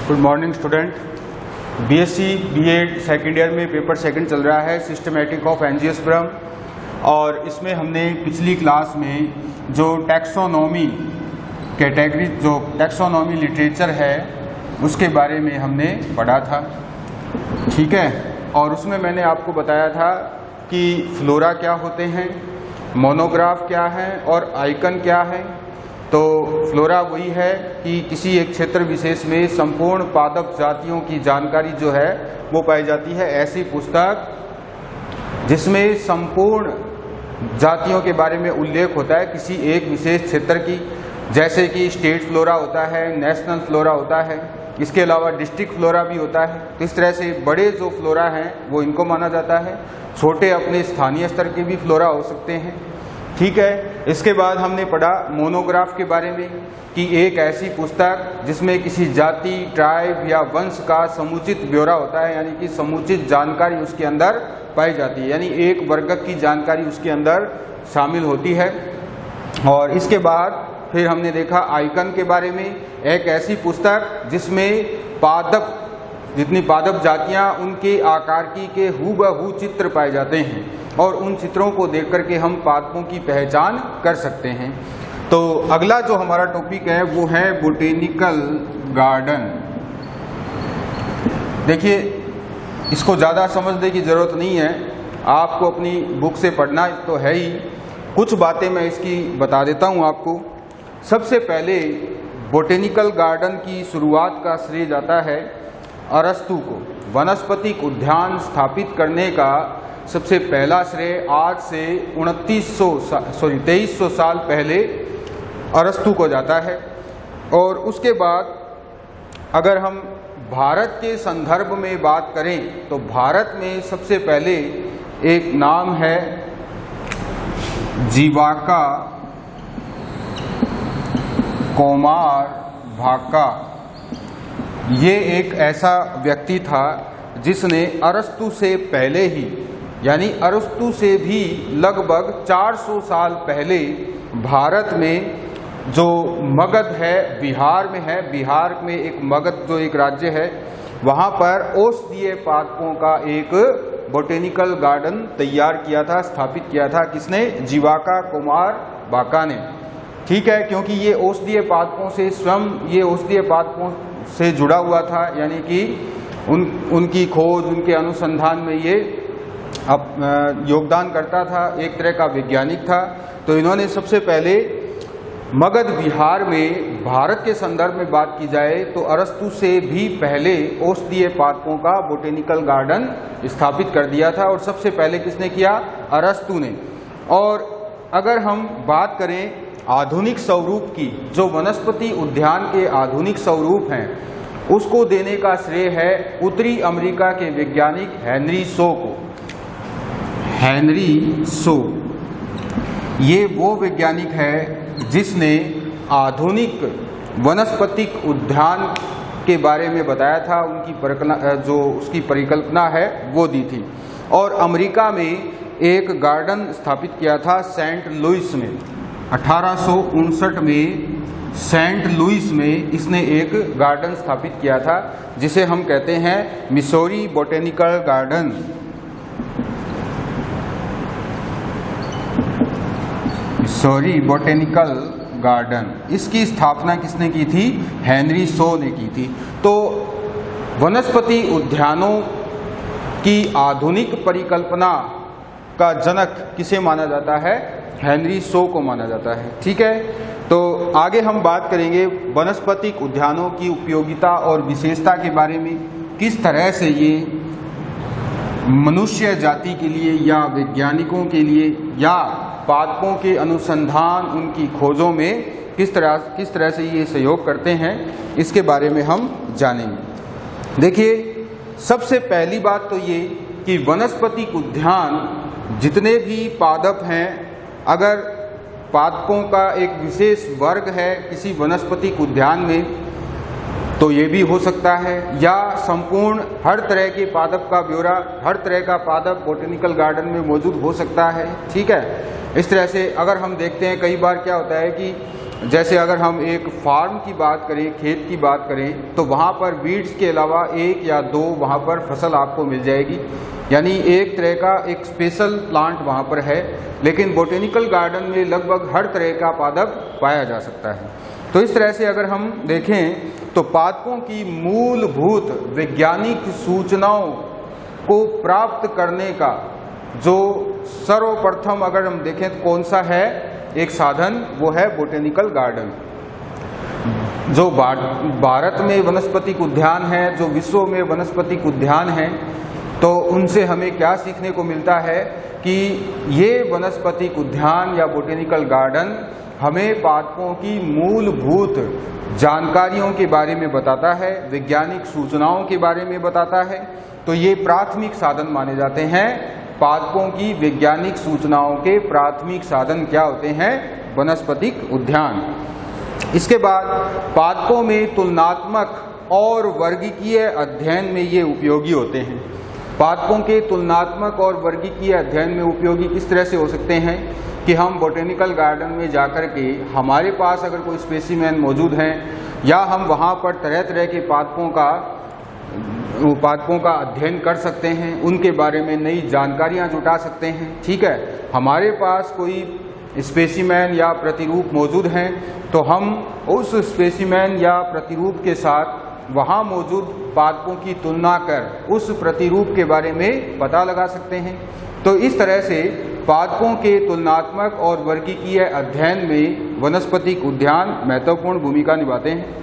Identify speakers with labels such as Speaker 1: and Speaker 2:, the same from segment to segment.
Speaker 1: Good morning student. BSc BEd second year में paper second चल रहा है, सिस्टमेटिक ऑफ एंजियोस्पर्म। और इसमें हमने पिछली क्लास में जो टैक्सोनॉमी कैटेगरी, जो टैक्सोनॉमी लिटरेचर है, उसके बारे में हमने पढ़ा था, ठीक है। और उसमें मैंने आपको बताया था कि फ्लोरा क्या होते हैं, मोनोग्राफ क्या है और आइकन क्या है। तो फ्लोरा वही है कि किसी एक क्षेत्र विशेष में संपूर्ण पादप जातियों की जानकारी जो है वो पाई जाती है। ऐसी पुस्तक जिसमें संपूर्ण जातियों के बारे में उल्लेख होता है किसी एक विशेष क्षेत्र की, जैसे कि स्टेट फ्लोरा होता है, नेशनल फ्लोरा होता है, इसके अलावा डिस्ट्रिक्ट फ्लोरा भी होता है। तो इस तरह से बड़े जो फ्लोरा हैं वो इनको माना जाता है, छोटे अपने स्थानीय स्तर के भी फ्लोरा हो सकते हैं, ठीक है। इसके बाद हमने पढ़ा मोनोग्राफ के बारे में कि एक ऐसी पुस्तक जिसमें किसी जाति, ट्राइब या वंश का समुचित ब्यौरा होता है, यानी कि समुचित जानकारी उसके अंदर पाई जाती है, यानी एक वर्ग की जानकारी उसके अंदर शामिल होती है। और इसके बाद फिर हमने देखा आइकन के बारे में, एक ऐसी पुस्तक जिसमें पादप, जितनी पादप जातियां उनके आकारकी के हूबहू चित्र पाए जाते हैं और उन चित्रों को देख करके हम पादपों की पहचान कर सकते हैं। तो अगला जो हमारा टॉपिक है वो है बोटेनिकल गार्डन। देखिए, इसको ज़्यादा समझने की ज़रूरत नहीं है, आपको अपनी बुक से पढ़ना तो है ही। कुछ बातें मैं इसकी बता देता हूँ आपको। सबसे पहले बोटेनिकल गार्डन की शुरुआत का श्रेय जाता है अरस्तु को। वनस्पतिक उद्यान स्थापित करने का सबसे पहला श्रेय आज से 2300 साल पहले अरस्तु को जाता है। और उसके बाद अगर हम भारत के संदर्भ में बात करें तो भारत में सबसे पहले एक नाम है जीवाका कोमार भाका। ये एक ऐसा व्यक्ति था जिसने अरस्तु से पहले ही, यानी अरस्तु से भी लगभग 400 साल पहले भारत में जो मगध है, बिहार में है, बिहार में एक मगध जो एक राज्य है, वहाँ पर औषधीय पादपों का एक बोटेनिकल गार्डन तैयार किया था, स्थापित किया था। किसने? जीवाका कुमार बाका ने, ठीक है। क्योंकि ये औषधीय पादपों से, स्वयं ये औषधीय पादपों से जुड़ा हुआ था, यानी कि उनकी खोज, उनके अनुसंधान में ये योगदान करता था, एक तरह का वैज्ञानिक था। तो इन्होंने सबसे पहले मगध बिहार में, भारत के संदर्भ में बात की जाए तो अरस्तु से भी पहले औषधीय पादपों का बोटेनिकल गार्डन स्थापित कर दिया था। और सबसे पहले किसने किया? अरस्तु ने। और अगर हम बात करें आधुनिक स्वरूप की, जो वनस्पति उद्यान के आधुनिक स्वरूप हैं, उसको देने का श्रेय है उत्तरी अमेरिका के वैज्ञानिक हेनरी सो को। हेनरी सो ये वो वैज्ञानिक है जिसने आधुनिक वनस्पतिक उद्यान के बारे में बताया था, उनकी जो उसकी परिकल्पना है वो दी थी। और अमेरिका में एक गार्डन स्थापित किया था सेंट लुइस में। 1859 में सेंट लुइस में इसने एक गार्डन स्थापित किया था जिसे हम कहते हैं Missouri botanical garden. Missouri botanical garden, इसकी स्थापना किसने की थी? हेनरी सो ने की थी। तो वनस्पति उद्यानों की आधुनिक परिकल्पना का जनक किसे माना जाता है? हेनरी सो को माना जाता है, ठीक है। तो आगे हम बात करेंगे वनस्पतिक उद्यानों की उपयोगिता और विशेषता के बारे में, किस तरह से ये मनुष्य जाति के लिए या वैज्ञानिकों के लिए या पादपों के अनुसंधान, उनकी खोजों में किस तरह से ये सहयोग करते हैं, इसके बारे में हम जानेंगे। देखिए, सबसे पहली बात तो ये कि वनस्पतिक उद्यान जितने भी पादप हैं, अगर पादपों का एक विशेष वर्ग है किसी वनस्पतिक उद्यान में तो ये भी हो सकता है, या संपूर्ण हर तरह के पादप का ब्यौरा, हर तरह का पादप बोटेनिकल गार्डन में मौजूद हो सकता है, ठीक है। इस तरह से अगर हम देखते हैं कई बार क्या होता है कि जैसे अगर हम एक फार्म की बात करें, खेत की बात करें, तो वहाँ पर वीड्स के अलावा एक या दो वहाँ पर फसल आपको मिल जाएगी, यानी एक तरह का एक स्पेशल प्लांट वहाँ पर है। लेकिन बोटेनिकल गार्डन में लगभग हर तरह का पादप पाया जा सकता है। तो इस तरह से अगर हम देखें तो पादपों की मूलभूत वैज्ञानिक सूचनाओं को प्राप्त करने का जो सर्वप्रथम अगर हम देखें तो कौन सा है एक साधन, वो है बोटेनिकल गार्डन। जो भारत में वनस्पतिक उद्यान है, जो विश्व में वनस्पतिक उद्यान है, तो उनसे हमें क्या सीखने को मिलता है कि ये वनस्पतिक उद्यान या बोटेनिकल गार्डन हमें पादपों की मूलभूत जानकारियों के बारे में बताता है, वैज्ञानिक सूचनाओं के बारे में बताता है। तो ये प्राथमिक साधन माने जाते हैं। पादपों की वैज्ञानिक सूचनाओं के प्राथमिक साधन क्या होते हैं? वनस्पतिक उद्यान। इसके बाद पादपों में तुलनात्मक और वर्गीकीय अध्ययन में ये उपयोगी होते हैं। पादपों के तुलनात्मक और वर्गीकीय अध्ययन में उपयोगी किस तरह से हो सकते हैं कि हम बोटेनिकल गार्डन में जाकर के हमारे पास अगर कोई स्पेसिमेन मौजूद हैं या हम वहाँ पर तरह तरह के पादपों का अध्ययन कर सकते हैं, उनके बारे में नई जानकारियाँ जुटा सकते हैं। ठीक है, हमारे पास कोई स्पेसिमेन या प्रतिरूप मौजूद हैं तो हम उस स्पेसिमेन या प्रतिरूप के साथ वहाँ मौजूद पादपों की तुलना कर उस प्रतिरूप के बारे में पता लगा सकते हैं। तो इस तरह से पादपों के तुलनात्मक और वर्गीकीय अध्ययन में वनस्पतिक उद्यान महत्वपूर्ण भूमिका निभाते हैं।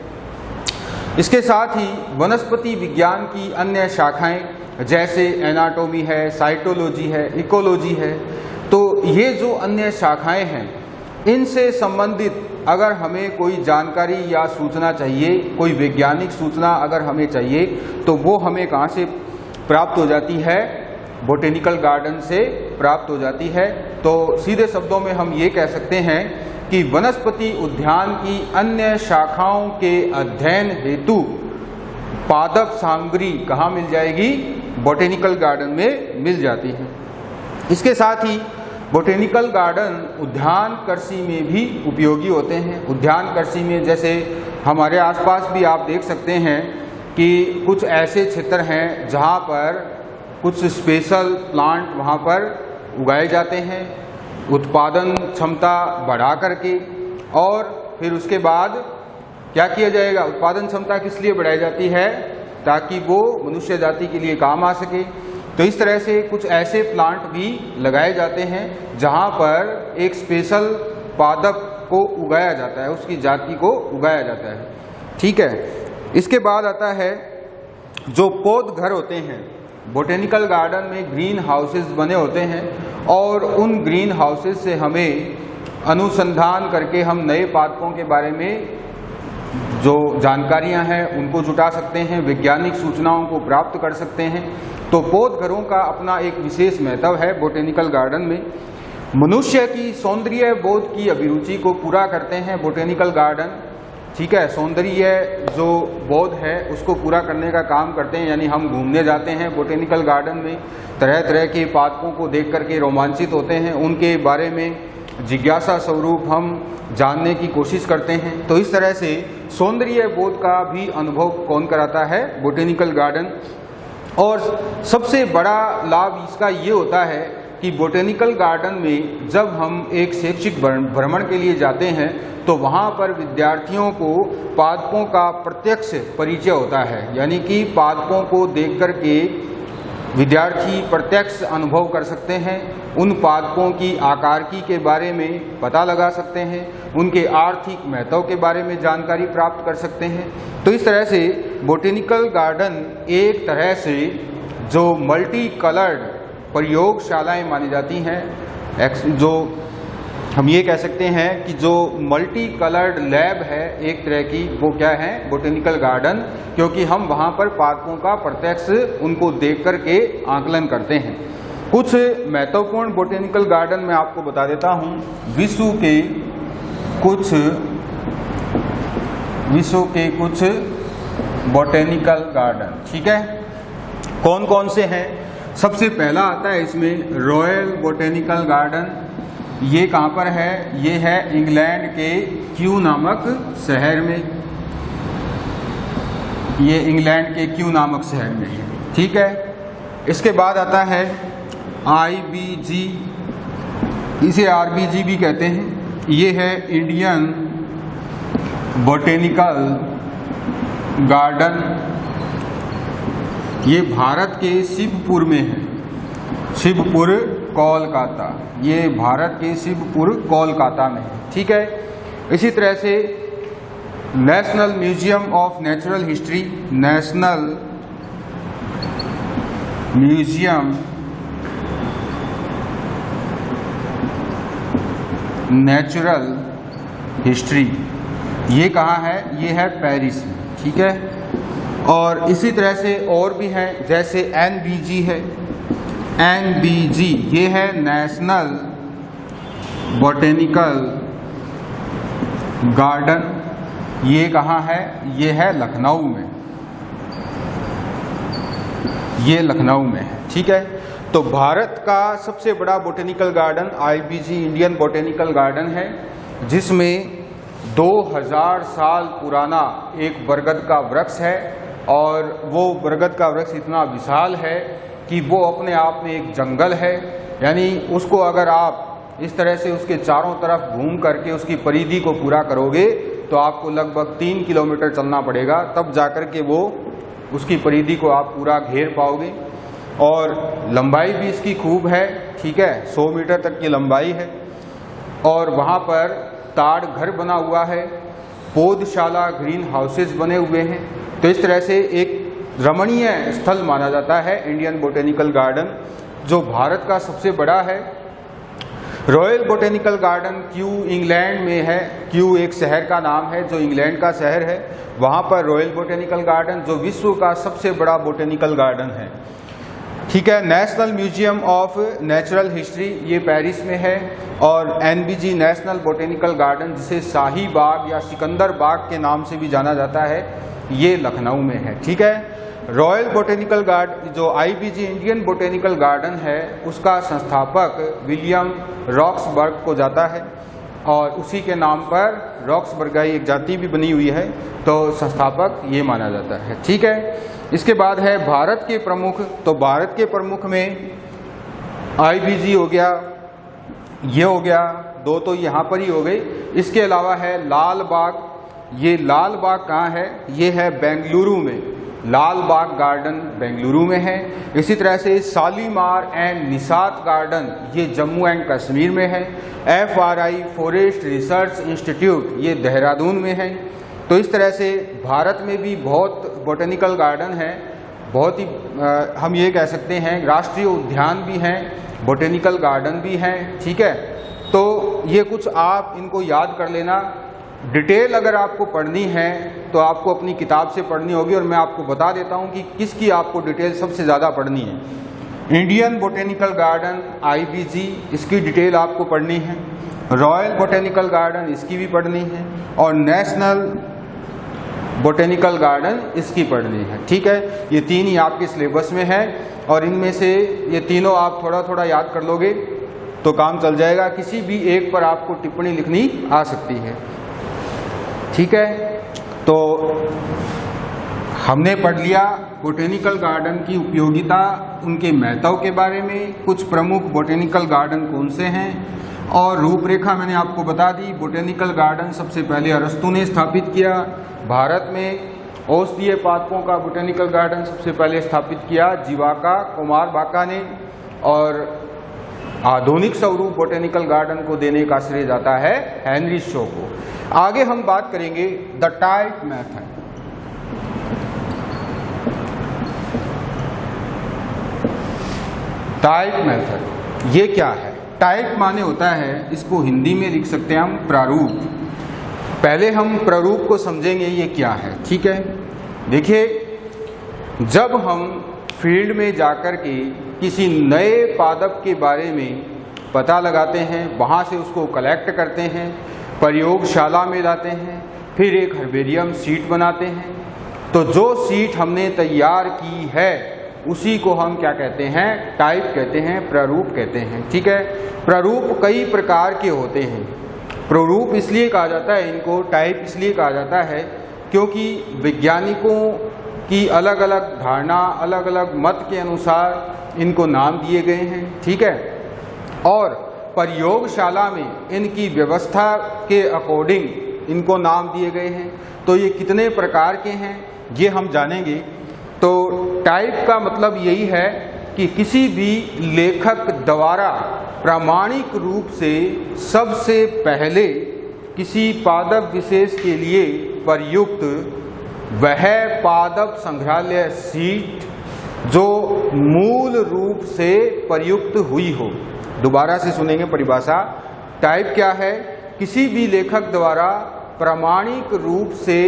Speaker 1: इसके साथ ही वनस्पति विज्ञान की अन्य शाखाएं जैसे एनाटॉमी है, साइटोलॉजी है, इकोलॉजी है, तो ये जो अन्य शाखाएं हैं इनसे संबंधित अगर हमें कोई जानकारी या सूचना चाहिए, कोई वैज्ञानिक सूचना अगर हमें चाहिए, तो वो हमें कहाँ से प्राप्त हो जाती है? बोटेनिकल गार्डन से प्राप्त हो जाती है। तो सीधे शब्दों में हम ये कह सकते हैं कि वनस्पति उद्यान की अन्य शाखाओं के अध्ययन हेतु पादप सामग्री कहाँ मिल जाएगी? बोटेनिकल गार्डन में मिल जाती है। इसके साथ ही बोटेनिकल गार्डन उद्यान कृषि में भी उपयोगी होते हैं। उद्यान कृषि में जैसे हमारे आसपास भी आप देख सकते हैं कि कुछ ऐसे क्षेत्र हैं जहाँ पर कुछ स्पेशल प्लांट वहाँ पर उगाए जाते हैं उत्पादन क्षमता बढ़ा करके, और फिर उसके बाद क्या किया जाएगा? उत्पादन क्षमता किस लिए बढ़ाई जाती है? ताकि वो मनुष्य जाति के लिए काम आ सके। तो इस तरह से कुछ ऐसे प्लांट भी लगाए जाते हैं जहाँ पर एक स्पेशल पादप को उगाया जाता है, उसकी जाति को उगाया जाता है। ठीक है, इसके बाद आता है जो पौध घर होते हैं। बोटेनिकल गार्डन में ग्रीन हाउसेस बने होते हैं और उन ग्रीन हाउसेस से हमें अनुसंधान करके हम नए पादपों के बारे में जो जानकारियां हैं उनको जुटा सकते हैं, वैज्ञानिक सूचनाओं को प्राप्त कर सकते हैं। तो पौध घरों का अपना एक विशेष महत्व है बोटेनिकल गार्डन में। मनुष्य की सौंदर्य बोध की अभिरुचि को पूरा करते हैं बोटेनिकल गार्डन। ठीक है, सौंदर्य जो बोध है उसको पूरा करने का काम करते हैं, यानी हम घूमने जाते हैं बोटेनिकल गार्डन में, तरह तरह के पादपों को देख करके रोमांचित होते हैं, उनके बारे में जिज्ञासा स्वरूप हम जानने की कोशिश करते हैं। तो इस तरह से सौंदर्य बोध का भी अनुभव कौन कराता है? Botanical garden. और सबसे बड़ा लाभ इसका ये होता है कि बोटेनिकल गार्डन में जब हम एक शैक्षिक भ्रमण के लिए जाते हैं तो वहाँ पर विद्यार्थियों को पादपों का प्रत्यक्ष परिचय होता है, यानी कि पादपों को देख कर के विद्यार्थी प्रत्यक्ष अनुभव कर सकते हैं, उन पादपों की आकारिकी के बारे में पता लगा सकते हैं, उनके आर्थिक महत्व के बारे में जानकारी प्राप्त कर सकते हैं। तो इस तरह से बोटेनिकल गार्डन एक तरह से जो मल्टी कलर्ड प्रयोगशालाएं मानी जाती हैं, जो हम ये कह सकते हैं कि जो मल्टी कलर्ड लैब है एक तरह की, वो क्या है? बोटेनिकल गार्डन, क्योंकि हम वहाँ पर पादपों का प्रत्यक्ष उनको देख कर के आकलन करते हैं। कुछ महत्वपूर्ण बोटेनिकल गार्डन मैं आपको बता देता हूँ। विश्व के कुछ बोटेनिकल गार्डन, ठीक है, कौन कौन से हैं? सबसे पहला आता है इसमें रॉयल बोटेनिकल गार्डन, ये कहाँ पर है? ये है इंग्लैंड के क्यू नामक शहर में। ये इंग्लैंड के क्यू नामक शहर में है, ठीक है। इसके बाद आता है IBG, इसे RBG भी कहते हैं। ये है इंडियन बोटेनिकल गार्डन। ये भारत के शिवपुर में है, शिवपुर कोलकाता। ये भारत के शिवपुर कोलकाता में है, ठीक है। इसी तरह से national museum of natural history, national museum natural history, ये कहाँ है? ये है पेरिस में, ठीक है। और इसी तरह से और भी हैं, जैसे NBG है। NBG ये है नेशनल बोटेनिकल गार्डन। ये कहाँ है? ये है लखनऊ में, ये लखनऊ में है, ठीक है। तो भारत का सबसे बड़ा botanical garden IBG Indian botanical garden है, जिसमें 2000 साल पुराना एक बरगद का वृक्ष है। और वो बरगद का वृक्ष इतना विशाल है कि वो अपने आप में एक जंगल है। यानी उसको अगर आप इस तरह से उसके चारों तरफ घूम करके उसकी परिधि को पूरा करोगे तो आपको लगभग 3 किलोमीटर चलना पड़ेगा, तब जाकर के वो उसकी परिधि को आप पूरा घेर पाओगे। और लंबाई भी इसकी खूब है, ठीक है, 100 मीटर तक की लंबाई है। और वहाँ पर ताड़ घर बना हुआ है, पौधशाला, ग्रीन हाउसेस बने हुए हैं। तो इस तरह से एक रमणीय स्थल माना जाता है इंडियन बोटेनिकल गार्डन, जो भारत का सबसे बड़ा है। Royal botanical garden Q England में है। क्यू एक शहर का नाम है जो इंग्लैंड का शहर है। वहाँ पर रॉयल बोटेनिकल गार्डन, जो विश्व का सबसे बड़ा बोटेनिकल गार्डन है, ठीक है। National museum of natural history ये पेरिस में है। और NBG नेशनल बोटेनिकल गार्डन, जिसे शाही बाग या सिकंदर बाग के नाम से भी जाना जाता है, ये लखनऊ में है, ठीक है। रॉयल बोटेनिकल गार्डन, जो IBG इंडियन बोटेनिकल गार्डन है, उसका संस्थापक विलियम रॉक्सबर्ग को जाता है और उसी के नाम पर रॉक्सबर्गाई एक जाति भी बनी हुई है, तो संस्थापक ये माना जाता है, ठीक है। इसके बाद है भारत के प्रमुख। तो भारत के प्रमुख में IBG हो गया, ये हो गया, 2 तो यहाँ पर ही हो गई। इसके अलावा है लाल बाग। ये लाल बाग कहाँ है? ये है बेंगलुरु में। लाल बाग गार्डन बेंगलुरु में है। इसी तरह से शालीमार एंड निशात गार्डन ये जम्मू एंड कश्मीर में है। FRI फॉरेस्ट रिसर्च इंस्टीट्यूट ये देहरादून में है। तो इस तरह से भारत में भी बहुत बोटेनिकल गार्डन है, बहुत ही हम ये कह सकते हैं राष्ट्रीय उद्यान भी हैं, बोटेनिकल गार्डन भी हैं, ठीक है। तो ये कुछ आप इनको याद कर लेना। डिटेल अगर आपको पढ़नी है तो आपको अपनी किताब से पढ़नी होगी, और मैं आपको बता देता हूँ कि किसकी आपको डिटेल सबसे ज़्यादा पढ़नी है। इंडियन बोटेनिकल गार्डन IBG, इसकी डिटेल आपको पढ़नी है। रॉयल बोटेनिकल गार्डन, इसकी भी पढ़नी है। और नेशनल बोटेनिकल गार्डन, इसकी पढ़नी है, ठीक है। ये 3 ही आपके सिलेबस में है, और इनमें से ये तीनों आप थोड़ा थोड़ा याद कर लोगे तो काम चल जाएगा। किसी भी एक पर आपको टिप्पणी लिखनी आ सकती है, ठीक है। तो हमने पढ़ लिया बोटेनिकल गार्डन की उपयोगिता, उनके महत्व के बारे में, कुछ प्रमुख बोटेनिकल गार्डन कौन से हैं, और रूपरेखा मैंने आपको बता दी। बोटेनिकल गार्डन सबसे पहले अरस्तु ने स्थापित किया भारत में। औषधीय पादपों का बोटेनिकल गार्डन सबसे पहले स्थापित किया जीवाका कुमार बाका ने, और आधुनिक स्वरूप बोटेनिकल गार्डन को देने का श्रेय जाता है हेनरी शो को। आगे हम बात करेंगे the type method. Type method ये क्या है? टाइप माने होता है, इसको हिंदी में लिख सकते हैं हम प्रारूप। पहले हम प्रारूप को समझेंगे ये क्या है, ठीक है। देखिए, जब हम फील्ड में जाकर के किसी नए पादप के बारे में पता लगाते हैं, वहाँ से उसको कलेक्ट करते हैं, प्रयोगशाला में लाते हैं, फिर एक हर्बेरियम सीट बनाते हैं, तो जो सीट हमने तैयार की है उसी को हम क्या कहते हैं, टाइप कहते हैं, प्रारूप कहते हैं। ठीक है, प्रारूप कई प्रकार के होते हैं। प्रारूप इसलिए कहा जाता है इनको, टाइप इसलिए कहा जाता है क्योंकि वैज्ञानिकों की अलग अलग धारणा, अलग अलग मत के अनुसार इनको नाम दिए गए हैं। ठीक है, और प्रयोगशाला में इनकी व्यवस्था के अकॉर्डिंग इनको नाम दिए गए हैं। तो ये कितने प्रकार के हैं ये हम जानेंगे। तो टाइप का मतलब यही है कि किसी भी लेखक द्वारा प्रामाणिक रूप से सबसे पहले किसी पादप विशेष के लिए प्रयुक्त वह पादप संग्रहालय शीट जो मूल रूप से प्रयुक्त हुई हो। दोबारा से सुनेंगे परिभाषा। टाइप क्या है? किसी भी लेखक द्वारा प्रामाणिक रूप से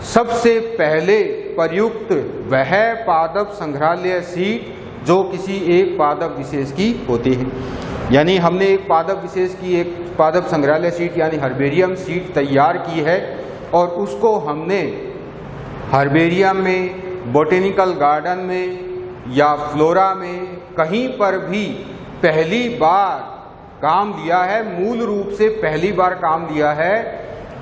Speaker 1: सबसे पहले प्रयुक्त वह पादप संग्रहालय शीट जो किसी एक पादप विशेष की होती है। यानी हमने एक पादप विशेष की एक पादप संग्रहालय शीट यानी हर्बेरियम शीट तैयार की है और उसको हमने हर्बेरियम में, बॉटेनिकल गार्डन में या फ्लोरा में कहीं पर भी पहली बार काम लिया है, मूल रूप से पहली बार काम लिया है,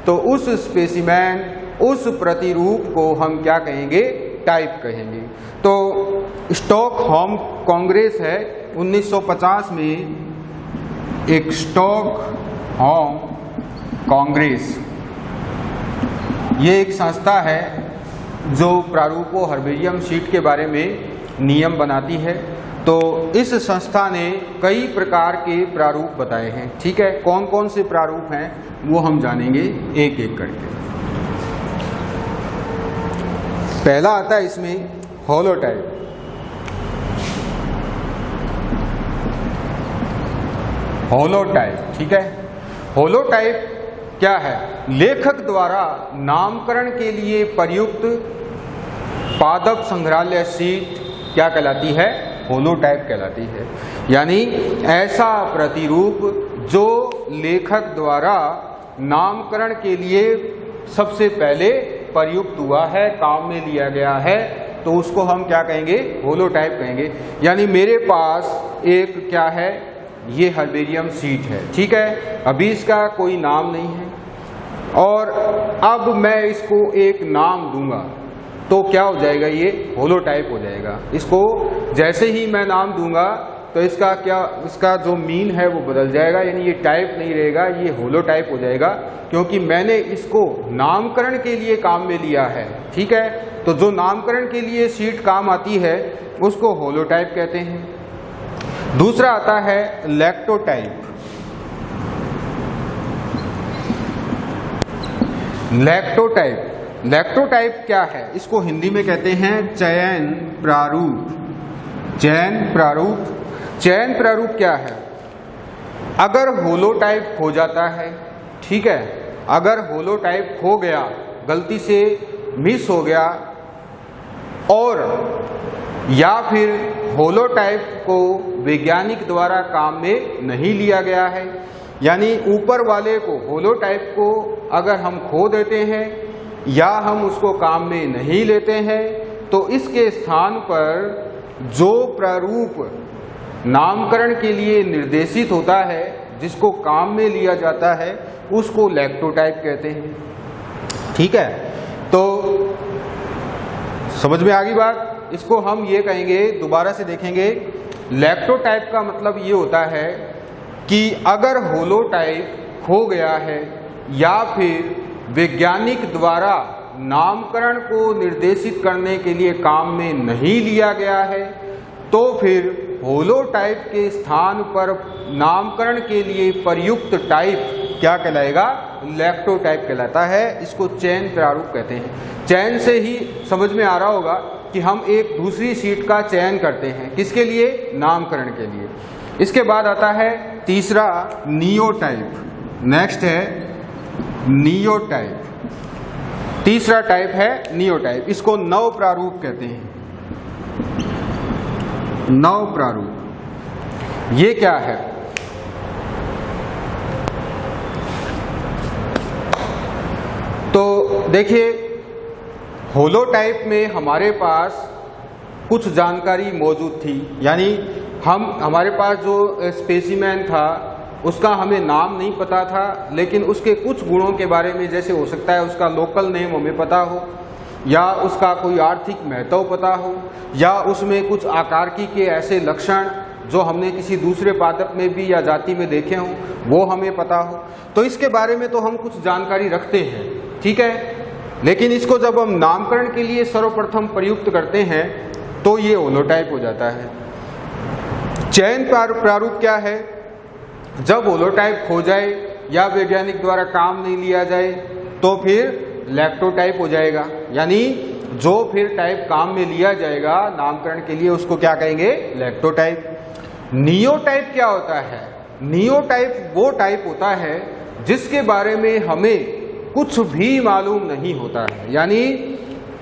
Speaker 1: तो उस स्पेसिमेन, उस प्रतिरूप को हम क्या कहेंगे? टाइप कहेंगे। तो स्टॉकहोम कांग्रेस है 1950 में, एक स्टॉकहोम कांग्रेस, ये एक संस्था है जो प्रारूपों हर्बेरियम शीट के बारे में नियम बनाती है। तो इस संस्था ने कई प्रकार के प्रारूप बताए हैं। ठीक है, कौन कौन से प्रारूप हैं वो हम जानेंगे एक एक करके। पहला आता है इसमें होलोटाइप। होलोटाइप, ठीक है। होलोटाइप क्या है? लेखक द्वारा नामकरण के लिए प्रयुक्त पादप संग्रहालय शीट क्या कहलाती है? होलोटाइप कहलाती है। यानी ऐसा प्रतिरूप जो लेखक द्वारा नामकरण के लिए सबसे पहले प्रयुक्त हुआ है, काम में लिया गया है, तो उसको हम क्या कहेंगे? होलोटाइप कहेंगे। यानी मेरे पास एक क्या है? ये हर्बेरियम शीट है। ठीक है, अभी इसका कोई नाम नहीं है और अब मैं इसको एक नाम दूंगा तो क्या हो जाएगा? ये होलोटाइप हो जाएगा। इसको जैसे ही मैं नाम दूंगा तो इसका जो मीन है वो बदल जाएगा, यानी ये टाइप नहीं रहेगा, ये होलोटाइप हो जाएगा, क्योंकि मैंने इसको नामकरण के लिए काम में लिया है। ठीक है, तो जो नामकरण के लिए शीट काम आती है उसको होलोटाइप कहते हैं। दूसरा आता है लैक्टोटाइप। लैक्टोटाइप, लैक्टोटाइप क्या है? इसको हिंदी में कहते हैं चयन प्रारूप। चयन प्रारूप, चयन प्रारूप क्या है? अगर होलोटाइप खो जाता है, ठीक है, अगर होलोटाइप खो गया, गलती से मिस हो गया, और या फिर होलोटाइप को वैज्ञानिक द्वारा काम में नहीं लिया गया है, यानी ऊपर वाले को, होलोटाइप को अगर हम खो देते हैं या हम उसको काम में नहीं लेते हैं, तो इसके स्थान पर जो प्रारूप नामकरण के लिए निर्देशित होता है, जिसको काम में लिया जाता है, उसको लैक्टोटाइप कहते हैं। ठीक है, तो समझ में आ गई बात? इसको हम ये कहेंगे, दोबारा से देखेंगे। लैक्टोटाइप का मतलब ये होता है कि अगर होलोटाइप खो गया है या फिर वैज्ञानिक द्वारा नामकरण को निर्देशित करने के लिए काम में नहीं लिया गया है, तो फिर होलोटाइप के स्थान पर नामकरण के लिए प्रयुक्त टाइप क्या कहलाएगा? लैक्टोटाइप कहलाता है। इसको चयन प्रारूप कहते हैं। चयन से ही समझ में आ रहा होगा कि हम एक दूसरी शीट का चयन करते हैं, किसके लिए? नामकरण के लिए। इसके बाद आता है तीसरा नियोटाइप। नेक्स्ट है नियोटाइप। तीसरा टाइप है नियोटाइप। इसको नव प्रारूप कहते हैं। नव प्रारूप ये क्या है? तो देखिए, होलोटाइप में हमारे पास कुछ जानकारी मौजूद थी, यानी हमारे पास जो स्पेसिमेन था उसका हमें नाम नहीं पता था, लेकिन उसके कुछ गुणों के बारे में, जैसे हो सकता है उसका लोकल नेम हमें पता हो, या उसका कोई आर्थिक महत्व पता हो, या उसमें कुछ आकारिकी के ऐसे लक्षण जो हमने किसी दूसरे पादप में भी या जाति में देखे हों वो हमें पता हो, तो इसके बारे में तो हम कुछ जानकारी रखते हैं, ठीक है। लेकिन इसको जब हम नामकरण के लिए सर्वप्रथम प्रयुक्त करते हैं तो ये होलोटाइप हो जाता है। चयन प्रारूप क्या है? जब होलोटाइप खो जाए या वैज्ञानिक द्वारा काम नहीं लिया जाए तो फिर लैक्टोटाइप हो जाएगा, यानी जो फिर टाइप काम में लिया जाएगा नामकरण के लिए उसको क्या कहेंगे? लैक्टोटाइप। नियोटाइप क्या होता है? नियोटाइप वो टाइप होता है जिसके बारे में हमें कुछ भी मालूम नहीं होता है, यानी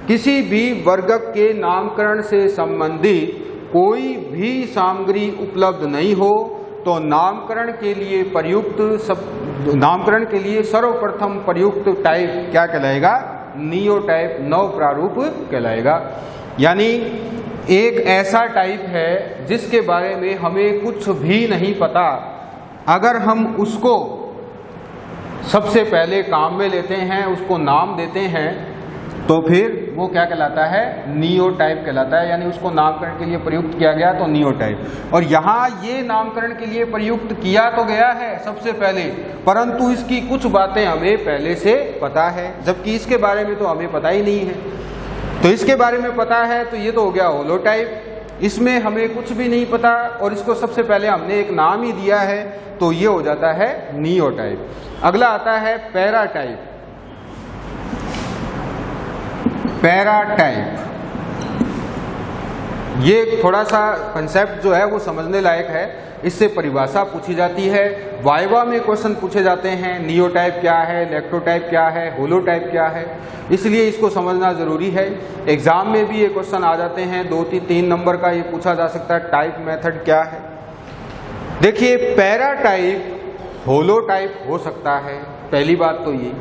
Speaker 1: किसी भी वर्गक के नामकरण से संबंधित कोई भी सामग्री उपलब्ध नहीं हो तो नामकरण के लिए सर्वप्रथम प्रयुक्त टाइप क्या कहलाएगा? नियोटाइप, नव प्रारूप कहलाएगा। यानी एक ऐसा टाइप है जिसके बारे में हमें कुछ भी नहीं पता, अगर हम उसको सबसे पहले काम में लेते हैं, उसको नाम देते हैं, तो फिर वो क्या कहलाता है? नियोटाइप कहलाता है, यानी उसको नामकरण के लिए प्रयुक्त किया गया तो नियोटाइप। और यहाँ ये नामकरण के लिए प्रयुक्त किया तो गया है सबसे पहले, परंतु इसकी कुछ बातें हमें पहले से पता है, जबकि इसके बारे में तो हमें पता ही नहीं है। तो इसके बारे में पता है तो ये तो हो गया होलोटाइप, इसमें हमें कुछ भी नहीं पता और इसको सबसे पहले हमने एक नाम ही दिया है तो ये हो जाता है नियोटाइप। अगला आता है पैराटाइप। पैराटाइप ये थोड़ा सा कंसेप्ट जो है वो समझने लायक है, इससे परिभाषा पूछी जाती है, वाइवा में क्वेश्चन पूछे जाते हैं, नियोटाइप क्या है, लैक्टोटाइप क्या है, होलोटाइप क्या है, इसलिए इसको समझना जरूरी है। एग्जाम में भी ये क्वेश्चन आ जाते हैं, 2-3 नंबर का ये पूछा जा सकता है, टाइप मेथड क्या है। देखिए पैराटाइप होलोटाइप हो सकता है, पहली बात तो ये,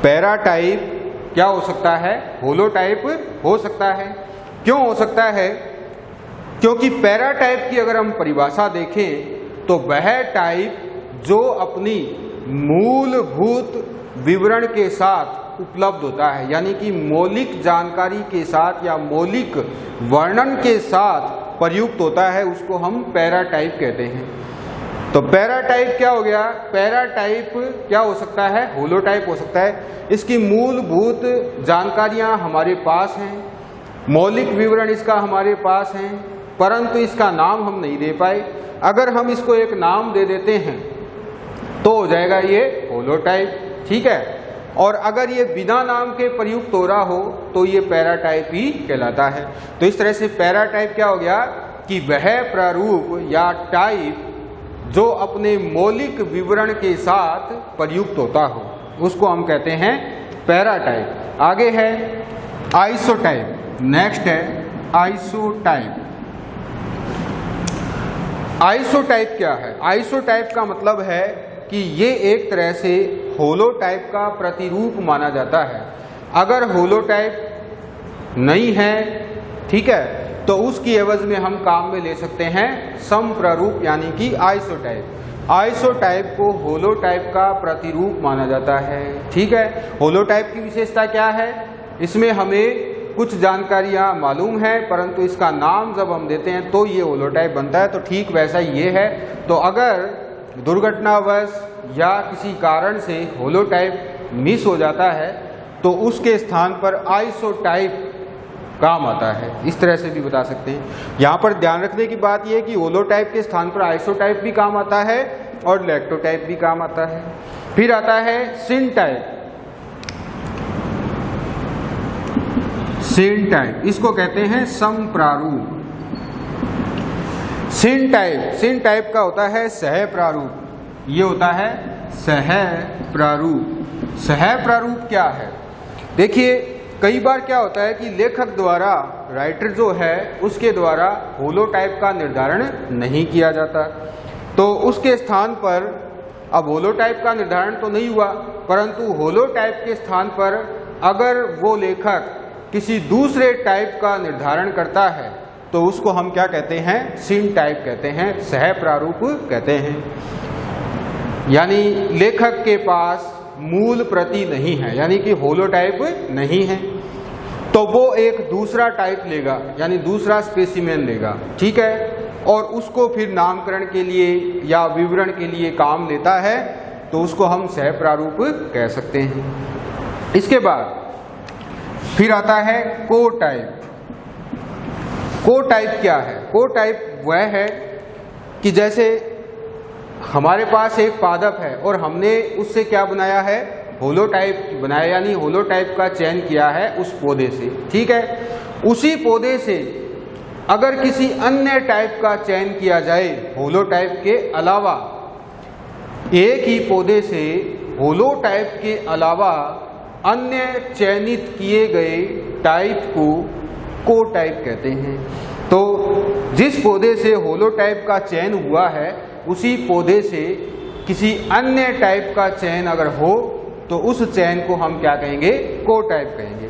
Speaker 1: पैराटाइप क्या हो सकता है? होलोटाइप हो सकता है। क्यों हो सकता है? क्योंकि पैराटाइप की अगर हम परिभाषा देखें तो वह टाइप जो अपनी मूलभूत विवरण के साथ उपलब्ध होता है, यानी कि मौलिक जानकारी के साथ या मौलिक वर्णन के साथ प्रयुक्त होता है, उसको हम पैराटाइप कहते हैं। तो पैराटाइप क्या हो गया? पैराटाइप क्या हो सकता है? होलोटाइप हो सकता है। इसकी मूलभूत जानकारियां हमारे पास हैं, मौलिक विवरण इसका हमारे पास है, परंतु इसका नाम हम नहीं दे पाए। अगर हम इसको एक नाम दे देते हैं तो हो जाएगा ये होलोटाइप, ठीक है। और अगर ये बिना नाम के प्रयुक्त हो रहा हो तो ये पैराटाइप ही कहलाता है। तो इस तरह से पैराटाइप क्या हो गया कि वह प्रारूप या टाइप जो अपने मौलिक विवरण के साथ प्रयुक्त होता हो उसको हम कहते हैं पैराटाइप। आगे है आइसोटाइप। नेक्स्ट है आइसोटाइप। आइसोटाइप क्या है? आइसोटाइप का मतलब है कि ये एक तरह से होलोटाइप का प्रतिरूप माना जाता है। अगर होलोटाइप नहीं है, ठीक है, तो उसकी एवज में हम काम में ले सकते हैं समप्रारूप यानी कि आइसोटाइप। आइसोटाइप को होलोटाइप का प्रतिरूप माना जाता है, ठीक है। होलोटाइप की विशेषता क्या है? इसमें हमें कुछ जानकारियां मालूम है, परंतु इसका नाम जब हम देते हैं तो ये होलोटाइप बनता है। तो ठीक वैसा ये है। तो अगर दुर्घटनावश या किसी कारण से होलोटाइप मिस हो जाता है तो उसके स्थान पर आइसोटाइप काम आता है। इस तरह से भी बता सकते हैं। यहाँ पर ध्यान रखने की बात यह है कि होलोटाइप के स्थान पर आइसोटाइप भी काम आता है और लैक्टोटाइप भी काम आता है। फिर आता है सिनटाइप। सिनटाइप इसको कहते हैं समप्रारूप। सिनटाइप का होता है सहप्रारूप। ये होता है सहप्रारूप। सहप्रारूप क्या है? देखिए कई बार क्या होता है कि लेखक द्वारा, राइटर जो है उसके द्वारा होलोटाइप का निर्धारण नहीं किया जाता, तो उसके स्थान पर अब होलोटाइप का निर्धारण तो नहीं हुआ, परंतु होलोटाइप के स्थान पर अगर वो लेखक किसी दूसरे टाइप का निर्धारण करता है तो उसको हम क्या कहते हैं, सिन टाइप कहते हैं, सह प्रारूप कहते हैं। यानी लेखक के पास मूल प्रति नहीं है, यानी कि होलोटाइप नहीं है, तो वो एक दूसरा टाइप लेगा, यानी दूसरा स्पेसिमेन लेगा, ठीक है, और उसको फिर नामकरण के लिए या विवरण के लिए काम लेता है, तो उसको हम सह प्रारूप कह सकते हैं। इसके बाद फिर आता है को टाइप। को टाइप क्या है? को टाइप वह है कि जैसे हमारे पास एक पादप है और हमने उससे क्या बनाया है, होलोटाइप बनाया, यानी होलोटाइप का चयन किया है उस पौधे से, ठीक है। उसी पौधे से अगर किसी अन्य टाइप का चयन किया जाए होलोटाइप के अलावा, एक ही पौधे से होलोटाइप के अलावा अन्य चयनित किए गए टाइप को टाइप कहते हैं। तो जिस पौधे से होलोटाइप का चयन हुआ है उसी पौधे से किसी अन्य टाइप का चयन अगर हो तो उस चयन को हम क्या कहेंगे, को टाइप कहेंगे,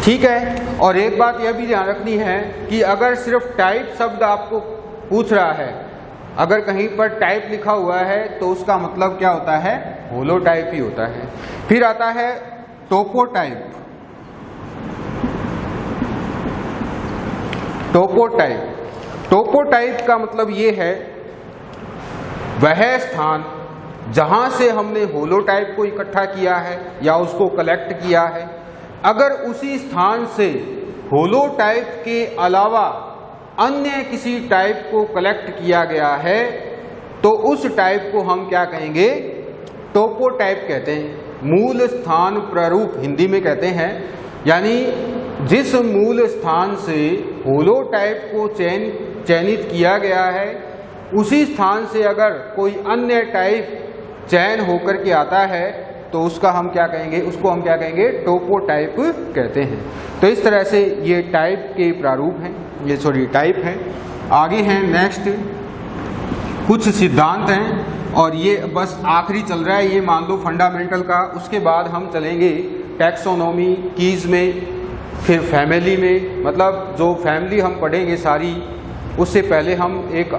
Speaker 1: ठीक है। और एक बात यह भी ध्यान रखनी है कि अगर सिर्फ टाइप शब्द आपको पूछ रहा है, अगर कहीं पर टाइप लिखा हुआ है तो उसका मतलब क्या होता है, होलोटाइप ही होता है। फिर आता है टोपोटाइप। टोपोटाइप का मतलब ये है वह स्थान जहां से हमने होलोटाइप को इकट्ठा किया है या उसको कलेक्ट किया है, अगर उसी स्थान से होलोटाइप के अलावा अन्य किसी टाइप को कलेक्ट किया गया है तो उस टाइप को हम क्या कहेंगे, टोपोटाइप कहते हैं। मूल स्थान प्रारूप हिंदी में कहते हैं, यानी जिस मूल स्थान से होलोटाइप को चयनित किया गया है उसी स्थान से अगर कोई अन्य टाइप चयन होकर के आता है तो उसका हम क्या कहेंगे, उसको हम क्या कहेंगे, टोपोटाइप कहते हैं। तो इस तरह से ये टाइप के प्रारूप हैं, ये टाइप हैं। आगे हैं नेक्स्ट कुछ सिद्धांत हैं और ये बस आखिरी चल रहा है, ये मान लो फंडामेंटल का। उसके बाद हम चलेंगे टैक्सोनॉमी कीज में, फिर फैमिली में, मतलब जो फैमिली हम पढ़ेंगे सारी, उससे पहले हम एक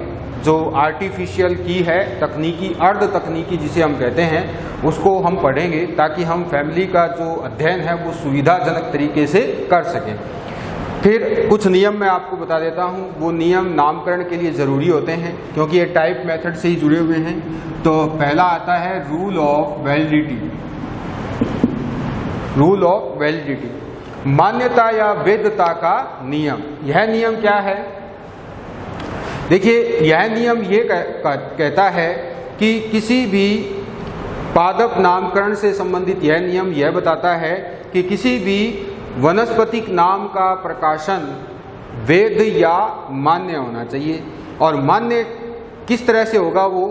Speaker 1: जो आर्टिफिशियल की है, तकनीकी अर्ध तकनीकी जिसे हम कहते हैं, उसको हम पढ़ेंगे ताकि हम फैमिली का जो अध्ययन है वो सुविधाजनक तरीके से कर सकें। फिर कुछ नियम मैं आपको बता देता हूँ, वो नियम नामकरण के लिए ज़रूरी होते हैं क्योंकि ये टाइप मेथड से ही जुड़े हुए हैं। तो पहला आता है rule of validity. Rule of validity, मान्यता या वैधता का नियम। यह नियम क्या है? देखिए, यह नियम ये कहता है कि किसी भी पादप नामकरण से संबंधित यह नियम यह बताता है कि किसी भी वनस्पतिक नाम का प्रकाशन वैध या मान्य होना चाहिए। और मान्य किस तरह से होगा, वो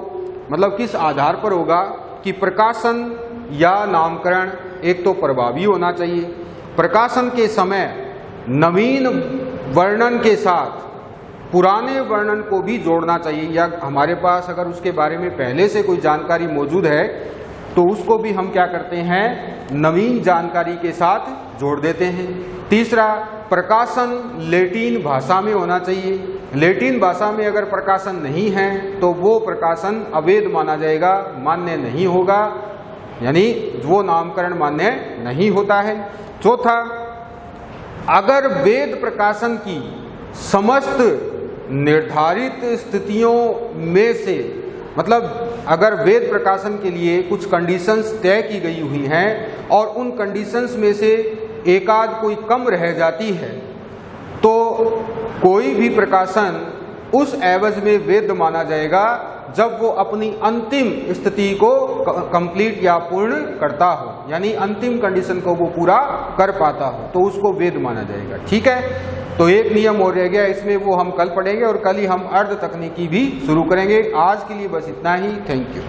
Speaker 1: मतलब किस आधार पर होगा कि प्रकाशन या नामकरण एक तो प्रभावी होना चाहिए, प्रकाशन के समय नवीन वर्णन के साथ पुराने वर्णन को भी जोड़ना चाहिए, या हमारे पास अगर उसके बारे में पहले से कोई जानकारी मौजूद है तो उसको भी हम क्या करते हैं, नवीन जानकारी के साथ जोड़ देते हैं। तीसरा, प्रकाशन लैटिन भाषा में होना चाहिए। लैटिन भाषा में अगर प्रकाशन नहीं है तो वो प्रकाशन अवैध माना जाएगा, मान्य नहीं होगा, यानी वो नामकरण मान्य नहीं होता है। चौथा, अगर वेद प्रकाशन की समस्त निर्धारित स्थितियों में से, मतलब अगर वेद प्रकाशन के लिए कुछ कंडीशंस तय की गई हुई हैं और उन कंडीशंस में से एक आध कोई कम रह जाती है तो कोई भी प्रकाशन उस एवज में वैध माना जाएगा जब वो अपनी अंतिम स्थिति को कंप्लीट या पूर्ण करता हो, यानी अंतिम कंडीशन को वो पूरा कर पाता हो, तो उसको वैध माना जाएगा। ठीक है, तो एक नियम और रह गया इसमें, वो हम कल पढ़ेंगे और कल ही हम अर्ध तकनीकी भी शुरू करेंगे। आज के लिए बस इतना ही। Thank you.